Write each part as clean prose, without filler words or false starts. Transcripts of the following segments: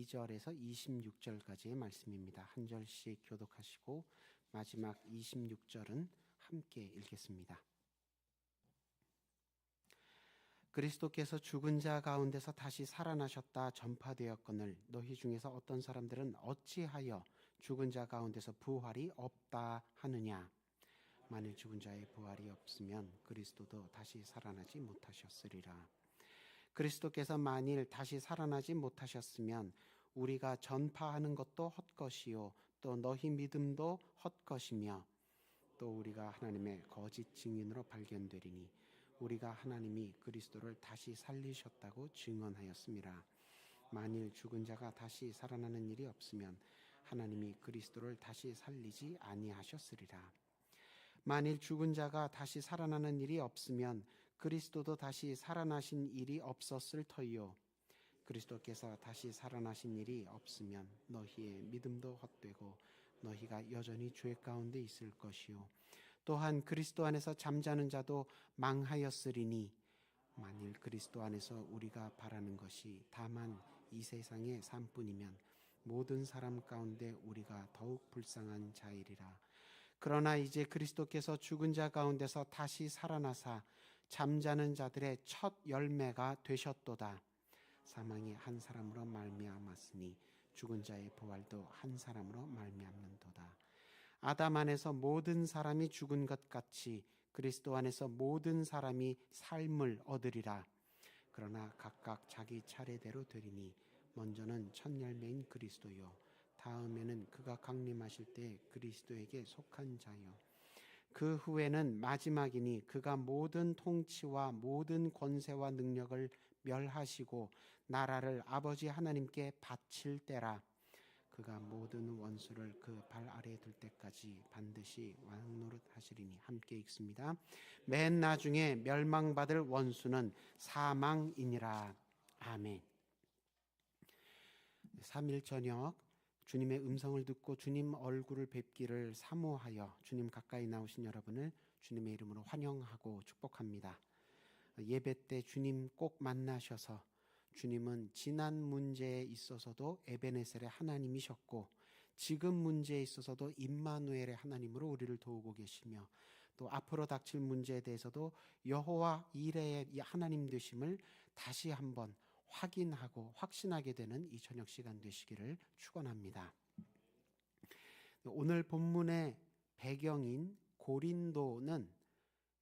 22절에서 26절까지의 말씀입니다. 한 절씩 교독하시고 마지막 26절은 함께 읽겠습니다. 그리스도께서 죽은 자 가운데서 다시 살아나셨다 전파되었거늘 너희 중에서 어떤 사람들은 어찌하여 죽은 자 가운데서 부활이 없다 하느냐. 만일 죽은 자의 부활이 없으면 그리스도도 다시 살아나지 못하셨으리라. 그리스도께서 만일 다시 살아나지 못하셨으면 우리가 전파하는 것도 헛것이요 또 너희 믿음도 헛것이며 또 우리가 하나님의 거짓 증인으로 발견되리니 우리가 하나님이 그리스도를 다시 살리셨다고 증언하였습니다. 만일 죽은 자가 다시 살아나는 일이 없으면 하나님이 그리스도를 다시 살리지 아니하셨으리라. 만일 죽은 자가 다시 살아나는 일이 없으면 그리스도도 다시 살아나신 일이 없었을 터이요 그리스도께서 다시 살아나신 일이 없으면 너희의 믿음도 헛되고 너희가 여전히 죄 가운데 있을 것이요 또한 그리스도 안에서 잠자는 자도 망하였으리니 만일 그리스도 안에서 우리가 바라는 것이 다만 이 세상의 삶뿐이면 모든 사람 가운데 우리가 더욱 불쌍한 자이리라. 그러나 이제 그리스도께서 죽은 자 가운데서 다시 살아나사 잠자는 자들의 첫 열매가 되셨도다. 사망이 한 사람으로 말미암았으니 죽은 자의 부활도 한 사람으로 말미암는도다. 아담 안에서 모든 사람이 죽은 것 같이 그리스도 안에서 모든 사람이 삶을 얻으리라. 그러나 각각 자기 차례대로 되리니 먼저는 첫 열매인 그리스도요 다음에는 그가 강림하실 때 그리스도에게 속한 자요 그 후에는 마지막이니 그가 모든 통치와 모든 권세와 능력을 멸하시고 나라를 아버지 하나님께 바칠 때라. 그가 모든 원수를 그 발 아래에 둘 때까지 반드시 왕노릇하시리니. 함께 읽습니다. 맨 나중에 멸망받을 원수는 사망이니라. 아멘. 3일 저녁 주님의 음성을 듣고 주님 얼굴을 뵙기를 사모하여 주님 가까이 나오신 여러분을 주님의 이름으로 환영하고 축복합니다. 예배 때 주님 꼭 만나셔서 주님은 지난 문제에 있어서도 에베네셀의 하나님이셨고 지금 문제에 있어서도 임마누엘의 하나님으로 우리를 도우고 계시며 또 앞으로 닥칠 문제에 대해서도 여호와 이레의 하나님 되심을 다시 한번 확인하고 확신하게 되는 이 저녁 시간 되시기를 축원합니다. 오늘 본문의 배경인 고린도는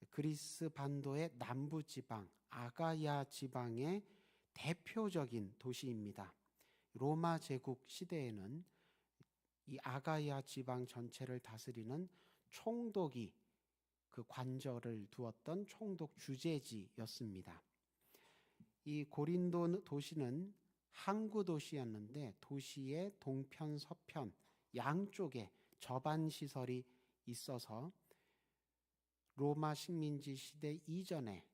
그리스 반도의 남부 지방 아가야 지방의 대표적인 도시입니다. 로마 제국 시대에는 이 아가야 지방 전체를 다스리는 총독이 그 관절을 두었던 총독 주재지였습니다. 이 고린도 도시는 항구 도시였는데 도시의 동편 서편 양쪽에 저반 시설이 있어서 로마 식민지 시대 이전에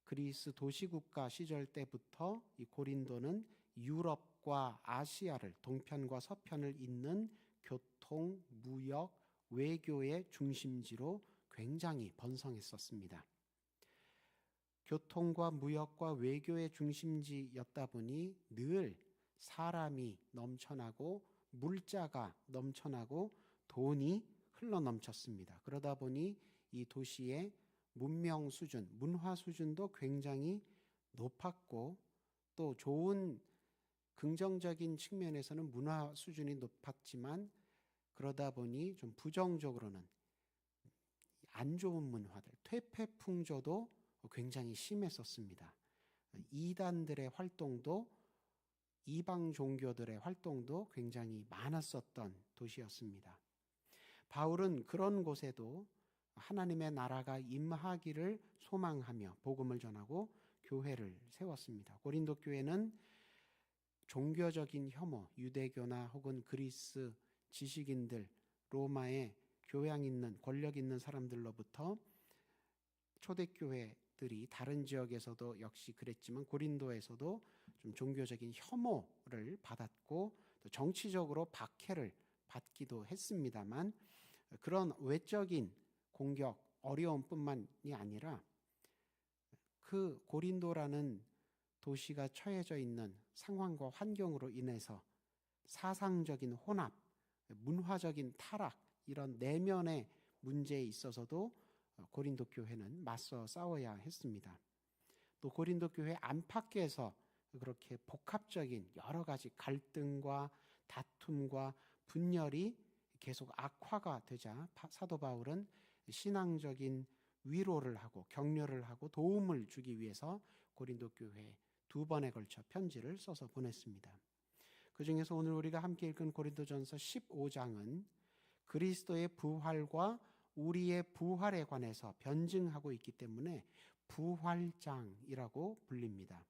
그리스 도시국가 시절 때부터 이 고린도는 유럽과 아시아를 동편과 서편을 잇는 교통, 무역, 외교의 중심지로 굉장히 번성했었습니다. 교통과 무역과 외교의 중심지였다 보니 늘 사람이 넘쳐나고 물자가 넘쳐나고 돈이 흘러넘쳤습니다. 그러다 보니 이 도시의 문명 수준, 문화 수준도 굉장히 높았고 또 좋은 긍정적인 측면에서는 문화 수준이 높았지만 그러다 보니 좀 부정적으로는 안 좋은 문화들, 퇴폐풍조도 굉장히 심했었습니다. 이단들의 활동도 이방 종교들의 활동도 굉장히 많았었던 도시였습니다. 바울은 그런 곳에도 하나님의 나라가 임하기를 소망하며 복음을 전하고 교회를 세웠습니다. 고린도 교회는 종교적인 혐오, 유대교나 혹은 그리스 지식인들, 로마의 교양 있는 권력 있는 사람들로부터 초대교회들이 다른 지역에서도 역시 그랬지만 고린도에서도 좀 종교적인 혐오를 받았고 또 정치적으로 박해를 받기도 했습니다만 그런 외적인 공격, 어려움뿐만이 아니라 그 고린도라는 도시가 처해져 있는 상황과 환경으로 인해서 사상적인 혼합, 문화적인 타락, 이런 내면의 문제에 있어서도 고린도 교회는 맞서 싸워야 했습니다. 또 고린도 교회 안팎에서 그렇게 복합적인 여러 가지 갈등과 다툼과 분열이 계속 악화가 되자 사도 바울은 신앙적인 위로를 하고 격려를 하고 도움을 주기 위해서 고린도 교회에 2번에 걸쳐 편지를 써서 보냈습니다. 그 중에서 오늘 우리가 함께 읽은 고린도전서 15장은 그리스도의 부활과 우리의 부활에 관해서 변증하고 있기 때문에 부활장이라고 불립니다.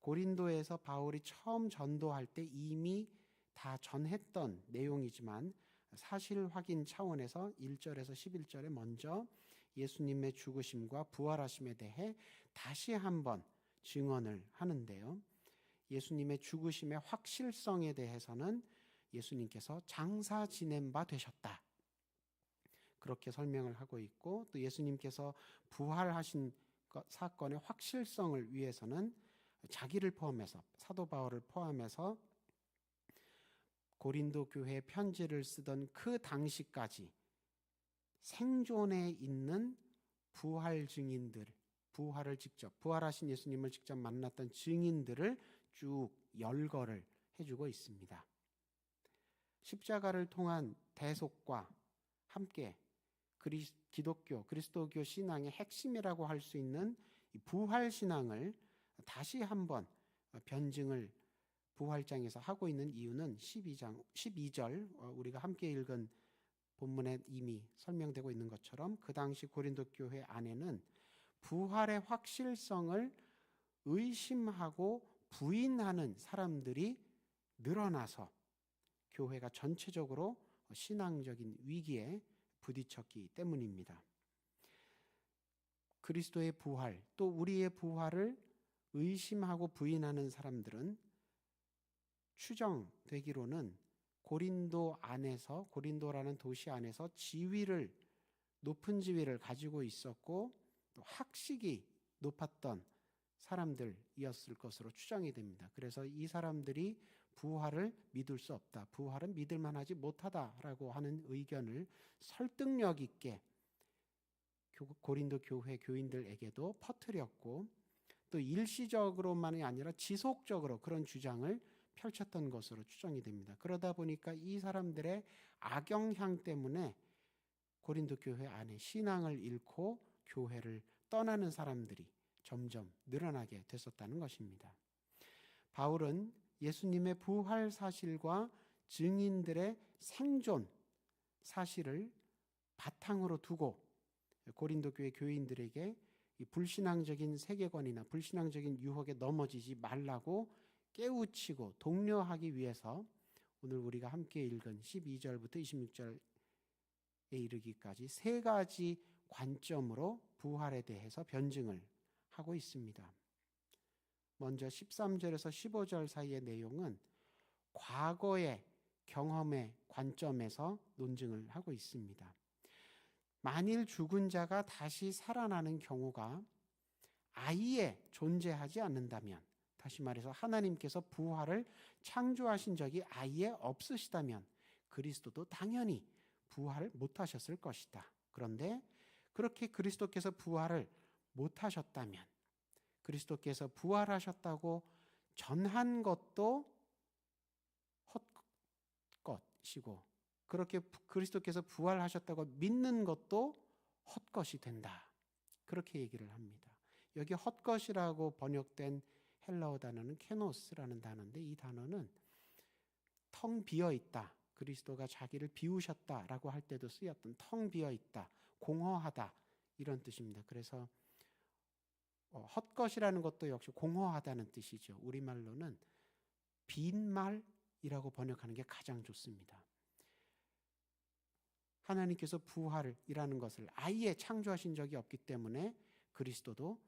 고린도에서 바울이 처음 전도할 때 이미 다 전했던 내용이지만 사실 확인 차원에서 1절에서 11절에 먼저 예수님의 죽으심과 부활하심에 대해 다시 한번 증언을 하는데요. 예수님의 죽으심의 확실성에 대해서는 예수님께서 장사 지낸 바 되셨다, 그렇게 설명을 하고 있고, 또 예수님께서 부활하신 사건의 확실성을 위해서는 자기를 포함해서, 사도 바울을 포함해서 고린도 교회에 편지를 쓰던 그 당시까지 생존에 있는 부활 증인들, 부활하신 예수님을 직접 만났던 증인들을 쭉 열거를 해주고 있습니다. 십자가를 통한 대속과 함께 그리스도교 신앙의 핵심이라고 할 수 있는 부활 신앙을 다시 한번 변증을 부활장에서 하고 있는 이유는 12절 우리가 함께 읽은 본문에 이미 설명되고 있는 것처럼 그 당시 고린도 교회 안에는 부활의 확실성을 의심하고 부인하는 사람들이 늘어나서 교회가 전체적으로 신앙적인 위기에 부딪혔기 때문입니다. 그리스도의 부활, 또 우리의 부활을 의심하고 부인하는 사람들은 추정되기로는 고린도라는 도시 안에서 높은 지위를 가지고 있었고 또 학식이 높았던 사람들이었을 것으로 추정이 됩니다. 그래서 이 사람들이 부활을 믿을 수 없다, 부활은 믿을 만하지 못하다라고 하는 의견을 설득력 있게 고린도 교회 교인들에게도 퍼뜨렸고, 또 일시적으로만이 아니라 지속적으로 그런 주장을 펼쳤던 것으로 추정이 됩니다. 그러다 보니까 이 사람들의 악영향 때문에 고린도 교회 안에 신앙을 잃고 교회를 떠나는 사람들이 점점 늘어나게 됐었다는 것입니다. 바울은 예수님의 부활 사실과 증인들의 생존 사실을 바탕으로 두고 고린도 교회 교인들에게 이 불신앙적인 세계관이나 불신앙적인 유혹에 넘어지지 말라고 깨우치고 독려하기 위해서 오늘 우리가 함께 읽은 12절부터 26절에 이르기까지 3가지 관점으로 부활에 대해서 변증을 하고 있습니다. 먼저 13절에서 15절 사이의 내용은 과거의 경험의 관점에서 논증을 하고 있습니다. 만일 죽은 자가 다시 살아나는 경우가 아예 존재하지 않는다면, 다시 말해서 하나님께서 부활을 창조하신 적이 아예 없으시다면 그리스도도 당연히 부활을 못하셨을 것이다. 그런데 그렇게 그리스도께서 부활을 못하셨다면, 그리스도께서 부활하셨다고 전한 것도 헛것이고, 그렇게 그리스도께서 부활하셨다고 믿는 것도 헛것이 된다, 그렇게 얘기를 합니다. 여기 헛것이라고 번역된 헬라어 단어는 케노스라는 단어인데, 이 단어는 텅 비어있다, 그리스도가 자기를 비우셨다라고 할 때도 쓰였던 텅 비어있다, 공허하다, 이런 뜻입니다. 그래서 헛것이라는 것도 역시 공허하다는 뜻이죠. 우리말로는 빈말이라고 번역하는 게 가장 좋습니다. 하나님께서 부활이라는 것을 아예 창조하신 적이 없기 때문에 그리스도도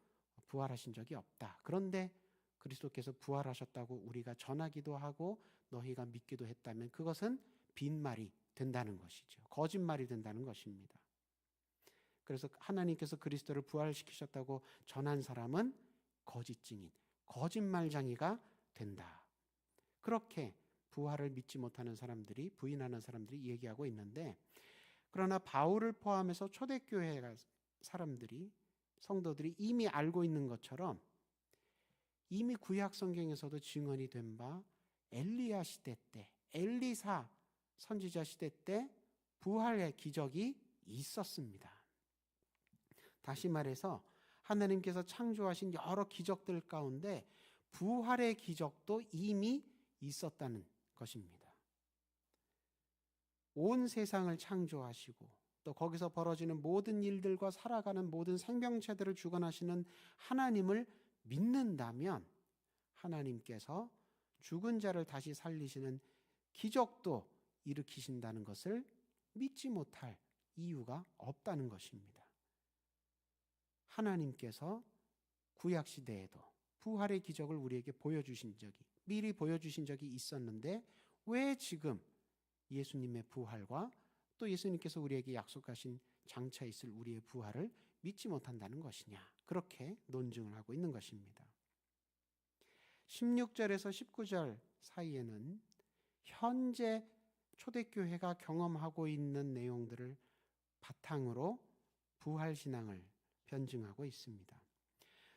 부활하신 적이 없다. 그런데 그리스도께서 부활하셨다고 우리가 전하기도 하고 너희가 믿기도 했다면 그것은 빈말이 된다는 것이죠. 거짓말이 된다는 것입니다. 그래서 하나님께서 그리스도를 부활시키셨다고 전한 사람은 거짓 증인, 거짓말쟁이가 된다. 그렇게 부활을 믿지 못하는 사람들이, 부인하는 사람들이 얘기하고 있는데, 그러나 바울을 포함해서 초대교회 사람들이, 성도들이 이미 알고 있는 것처럼 이미 구약 성경에서도 증언이 된 바 엘리야 시대 때, 엘리사 선지자 시대 때 부활의 기적이 있었습니다. 다시 말해서 하나님께서 창조하신 여러 기적들 가운데 부활의 기적도 이미 있었다는 것입니다. 온 세상을 창조하시고 또 거기서 벌어지는 모든 일들과 살아가는 모든 생명체들을 주관하시는 하나님을 믿는다면 하나님께서 죽은 자를 다시 살리시는 기적도 일으키신다는 것을 믿지 못할 이유가 없다는 것입니다. 하나님께서 구약시대에도 부활의 기적을 우리에게 미리 보여주신 적이 있었는데 왜 지금 예수님의 부활과 또 예수님께서 우리에게 약속하신 장차 있을 우리의 부활을 믿지 못한다는 것이냐, 그렇게 논증을 하고 있는 것입니다. 16절에서 19절 사이에는 현재 초대교회가 경험하고 있는 내용들을 바탕으로 부활신앙을 변증하고 있습니다.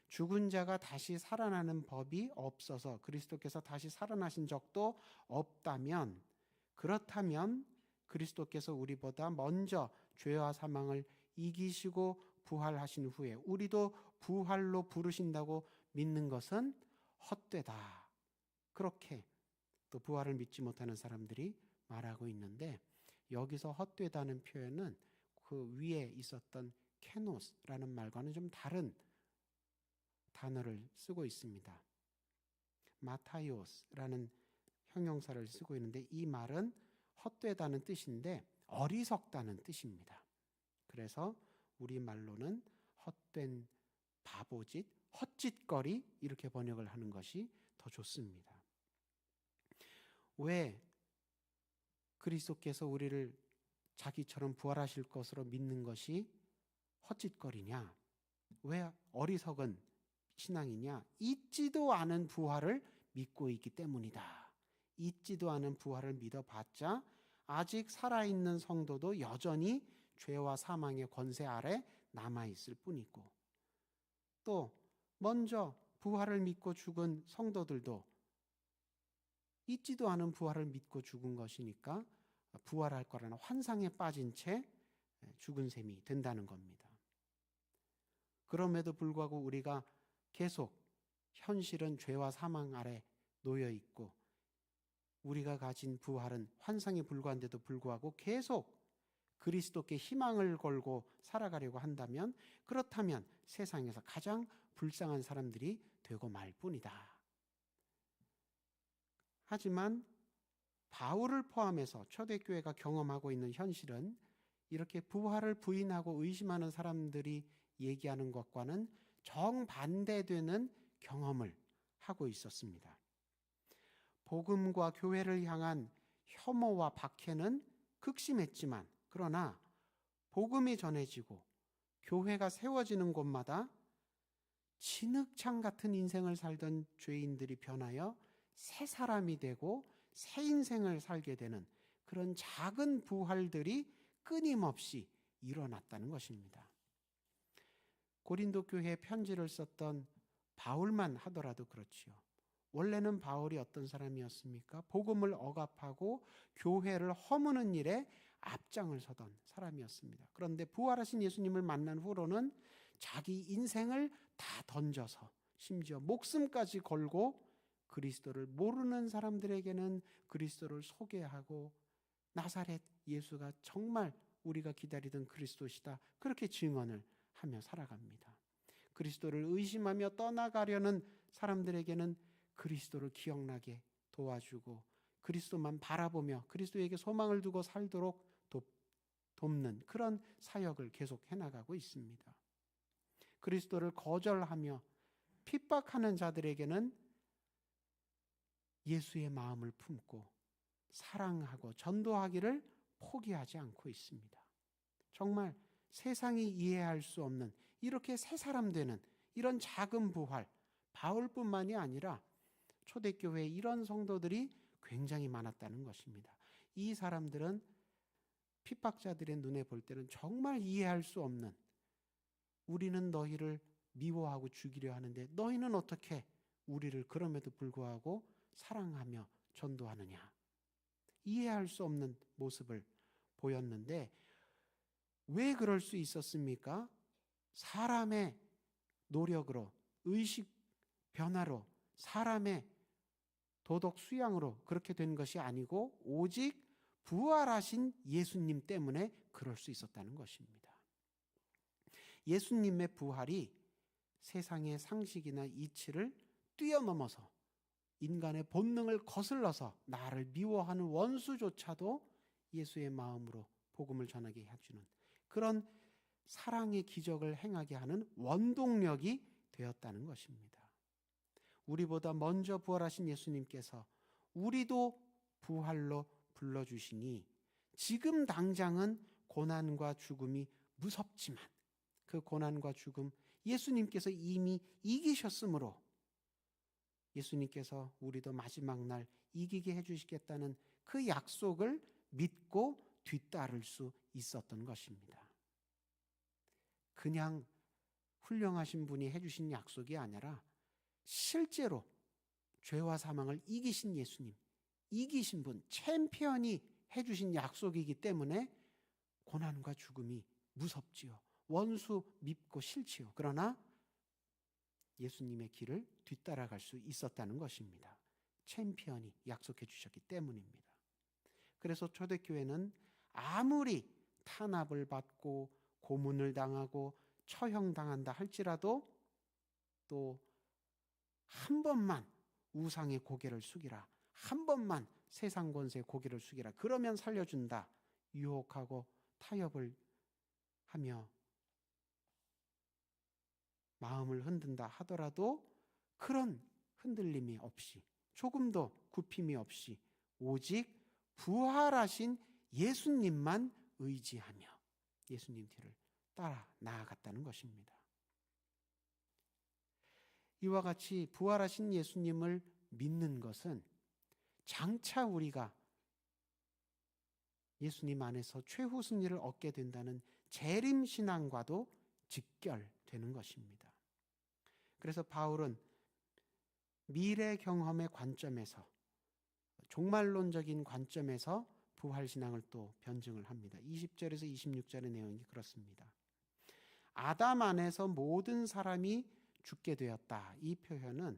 죽은 자가 다시 살아나는 법이 없어서 그리스도께서 다시 살아나신 적도 없다면, 그렇다면 그리스도께서 우리보다 먼저 죄와 사망을 이기시고 부활하신 후에 우리도 부활로 부르신다고 믿는 것은 헛되다. 그렇게 또 부활을 믿지 못하는 사람들이 말하고 있는데, 여기서 헛되다는 표현은 그 위에 있었던 케노스라는 말과는 좀 다른 단어를 쓰고 있습니다. 마타이오스라는 형용사를 쓰고 있는데, 이 말은 헛되다는 뜻인데 어리석다는 뜻입니다. 그래서 우리말로는 헛된 바보짓, 헛짓거리, 이렇게 번역을 하는 것이 더 좋습니다. 왜 그리스도께서 우리를 자기처럼 부활하실 것으로 믿는 것이 헛짓거리냐? 왜 어리석은 신앙이냐? 잊지도 않은 부활을 믿고 있기 때문이다. 잊지도 않은 부활을 믿어봤자 아직 살아있는 성도도 여전히 죄와 사망의 권세 아래 남아있을 뿐이고, 또 먼저 부활을 믿고 죽은 성도들도 잊지도 않은 부활을 믿고 죽은 것이니까 부활할 거라는 환상에 빠진 채 죽은 셈이 된다는 겁니다. 그럼에도 불구하고 우리가 계속 현실은 죄와 사망 아래 놓여 있고 우리가 가진 부활은 환상에 불과한데도 불구하고 계속 그리스도께 희망을 걸고 살아가려고 한다면, 그렇다면 세상에서 가장 불쌍한 사람들이 되고 말 뿐이다. 하지만 바울을 포함해서 초대교회가 경험하고 있는 현실은 이렇게 부활을 부인하고 의심하는 사람들이 얘기하는 것과는 정반대되는 경험을 하고 있었습니다. 복음과 교회를 향한 혐오와 박해는 극심했지만, 그러나 복음이 전해지고 교회가 세워지는 곳마다 진흙창 같은 인생을 살던 죄인들이 변하여 새 사람이 되고 새 인생을 살게 되는 그런 작은 부활들이 끊임없이 일어났다는 것입니다. 고린도 교회에 편지를 썼던 바울만 하더라도 그렇지요. 원래는 바울이 어떤 사람이었습니까? 복음을 억압하고 교회를 허무는 일에 앞장을 서던 사람이었습니다. 그런데 부활하신 예수님을 만난 후로는 자기 인생을 다 던져서 심지어 목숨까지 걸고 그리스도를 모르는 사람들에게는 그리스도를 소개하고 나사렛 예수가 정말 우리가 기다리던 그리스도시다, 그렇게 증언을 하며 살아갑니다. 그리스도를 의심하며 떠나가려는 사람들에게는 그리스도를 기억나게 도와주고 그리스도만 바라보며 그리스도에게 소망을 두고 살도록 돕는 그런 사역을 계속 해나가고 있습니다. 그리스도를 거절하며 핍박하는 자들에게는 예수의 마음을 품고 사랑하고 전도하기를 포기하지 않고 있습니다. 정말 세상이 이해할 수 없는 이렇게 새 사람 되는 이런 작은 부활, 바울뿐만이 아니라 초대교회에 이런 성도들이 굉장히 많았다는 것입니다. 이 사람들은 핍박자들의 눈에 볼 때는 정말 이해할 수 없는, 우리는 너희를 미워하고 죽이려 하는데 너희는 어떻게 우리를 그럼에도 불구하고 사랑하며 전도하느냐. 이해할 수 없는 모습을 보였는데 왜 그럴 수 있었습니까? 사람의 노력으로, 의식 변화로, 사람의 도덕 수양으로 그렇게 된 것이 아니고 오직 부활하신 예수님 때문에 그럴 수 있었다는 것입니다. 예수님의 부활이 세상의 상식이나 이치를 뛰어넘어서 인간의 본능을 거슬러서 나를 미워하는 원수조차도 예수의 마음으로 복음을 전하게 해주는 그런 사랑의 기적을 행하게 하는 원동력이 되었다는 것입니다. 우리보다 먼저 부활하신 예수님께서 우리도 부활로 불러주시니 지금 당장은 고난과 죽음이 무섭지만 그 고난과 죽음 예수님께서 이미 이기셨으므로 예수님께서 우리도 마지막 날 이기게 해주시겠다는 그 약속을 믿고 뒤따를 수 있었던 것입니다. 그냥 훌륭하신 분이 해주신 약속이 아니라 실제로 죄와 사망을 이기신 예수님, 이기신 분, 챔피언이 해주신 약속이기 때문에 고난과 죽음이 무섭지요. 원수 밉고 싫지요. 그러나 예수님의 길을 뒤따라갈 수 있었다는 것입니다. 챔피언이 약속해 주셨기 때문입니다. 그래서 초대교회는 아무리 탄압을 받고 고문을 당하고 처형당한다 할지라도 또 한 번만 우상의 고개를 숙이라, 한 번만 세상 권세의 고개를 숙이라, 그러면 살려준다 유혹하고 타협을 하며 마음을 흔든다 하더라도 그런 흔들림이 없이, 조금도 굽힘이 없이 오직 부활하신 예수님만 의지하며 예수님 뒤를 따라 나아갔다는 것입니다. 이와 같이 부활하신 예수님을 믿는 것은 장차 우리가 예수님 안에서 최후 승리를 얻게 된다는 재림신앙과도 직결되는 것입니다. 그래서 바울은 미래 경험의 관점에서, 종말론적인 관점에서 부활신앙을 또 변증을 합니다. 20절에서 26절의 내용이 그렇습니다. 아담 안에서 모든 사람이 죽게 되었다. 이 표현은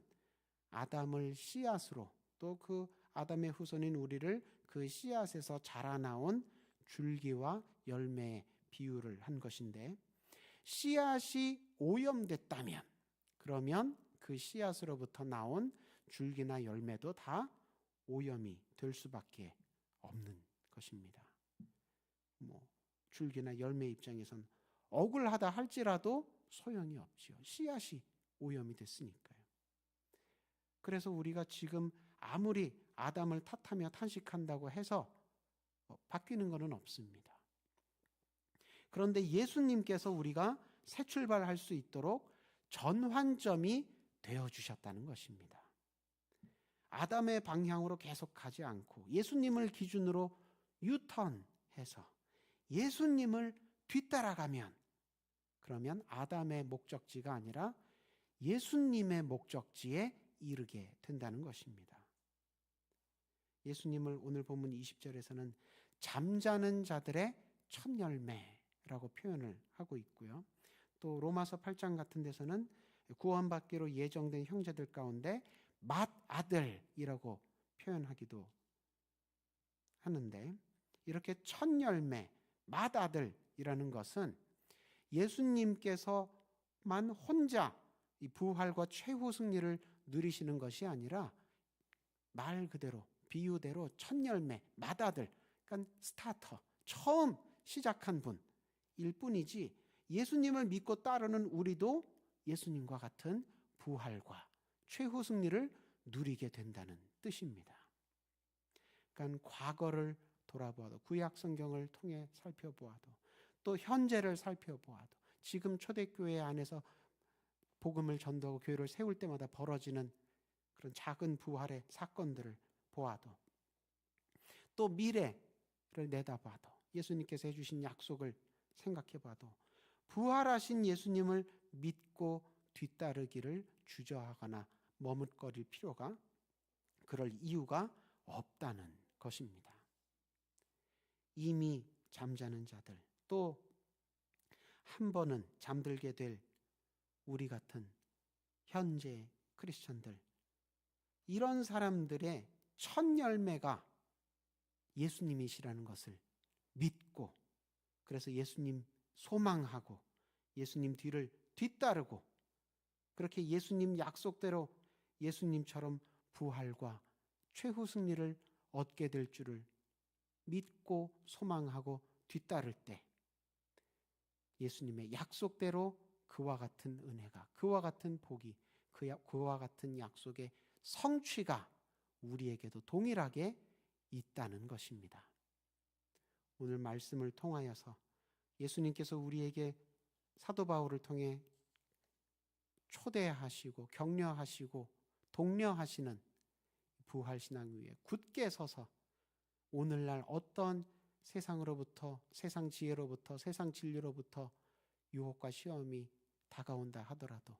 아담을 씨앗으로, 또 그 아담의 후손인 우리를 그 씨앗에서 자라나온 줄기와 열매에 비유를 한 것인데, 씨앗이 오염됐다면 그러면 그 씨앗으로부터 나온 줄기나 열매도 다 오염이 될 수밖에 없는 것입니다. 줄기나 열매 입장에선 억울하다 할지라도 소용이 없지요. 씨앗이 오염이 됐으니까요. 그래서 우리가 지금 아무리 아담을 탓하며 탄식한다고 해서 바뀌는 것은 없습니다. 그런데 예수님께서 우리가 새 출발할 수 있도록 전환점이 되어주셨다는 것입니다. 아담의 방향으로 계속 가지 않고 예수님을 기준으로 유턴해서 예수님을 뒤따라가면, 그러면 아담의 목적지가 아니라 예수님의 목적지에 이르게 된다는 것입니다. 예수님을 오늘 본문 20절에서는 잠자는 자들의 첫 열매라고 표현을 하고 있고요. 또 로마서 8장 같은 데서는 구원받기로 예정된 형제들 가운데 맏아들이라고 표현하기도 하는데, 이렇게 첫 열매, 맏아들이라는 것은 예수님께서만 혼자 이 부활과 최후 승리를 누리시는 것이 아니라 말 그대로, 비유대로 첫 열매, 맏아들, 그러니까 스타터, 처음 시작한 분일 뿐이지, 예수님을 믿고 따르는 우리도 예수님과 같은 부활과 최후 승리를 누리게 된다는 뜻입니다. 그러니까 과거를 돌아보아도, 구약 성경을 통해 살펴보아도, 또 현재를 살펴보아도, 지금 초대교회 안에서 복음을 전도하고 교회를 세울 때마다 벌어지는 그런 작은 부활의 사건들을 보아도, 또 미래를 내다봐도, 예수님께서 해주신 약속을 생각해봐도 부활하신 예수님을 믿고 뒤따르기를 주저하거나 머뭇거릴 필요가, 그럴 이유가 없다는 것입니다. 이미 잠자는 자들, 또 한 번은 잠들게 될 우리 같은 현재 크리스천들, 이런 사람들의 첫 열매가 예수님이시라는 것을 믿고, 그래서 예수님 소망하고 예수님 뒤를 뒤따르고, 그렇게 예수님 약속대로 예수님처럼 부활과 최후 승리를 얻게 될 줄을 믿고 소망하고 뒤따를 때, 예수님의 약속대로 그와 같은 은혜가, 그와 같은 복이, 그와 같은 약속의 성취가 우리에게도 동일하게 있다는 것입니다. 오늘 말씀을 통하여서 예수님께서 우리에게 사도 바울을 통해 초대하시고 격려하시고 독려하시는 부활신앙 위에 굳게 서서 오늘날 어떤 세상으로부터, 세상 지혜로부터, 세상 진리로부터 유혹과 시험이 다가온다 하더라도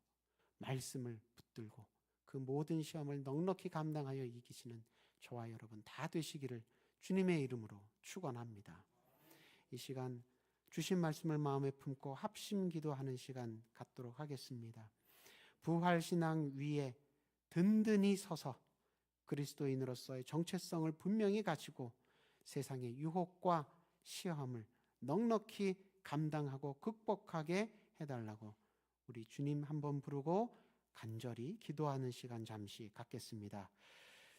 말씀을 붙들고 그 모든 시험을 넉넉히 감당하여 이기시는 저와 여러분 다 되시기를 주님의 이름으로 축원합니다. 이 시간 주신 말씀을 마음에 품고 합심 기도하는 시간 갖도록 하겠습니다. 부활신앙 위에 든든히 서서 그리스도인으로서의 정체성을 분명히 가지고 세상의 유혹과 시험을 넉넉히 감당하고 극복하게 해달라고 우리 주님 한번 부르고 간절히 기도하는 시간 잠시 갖겠습니다.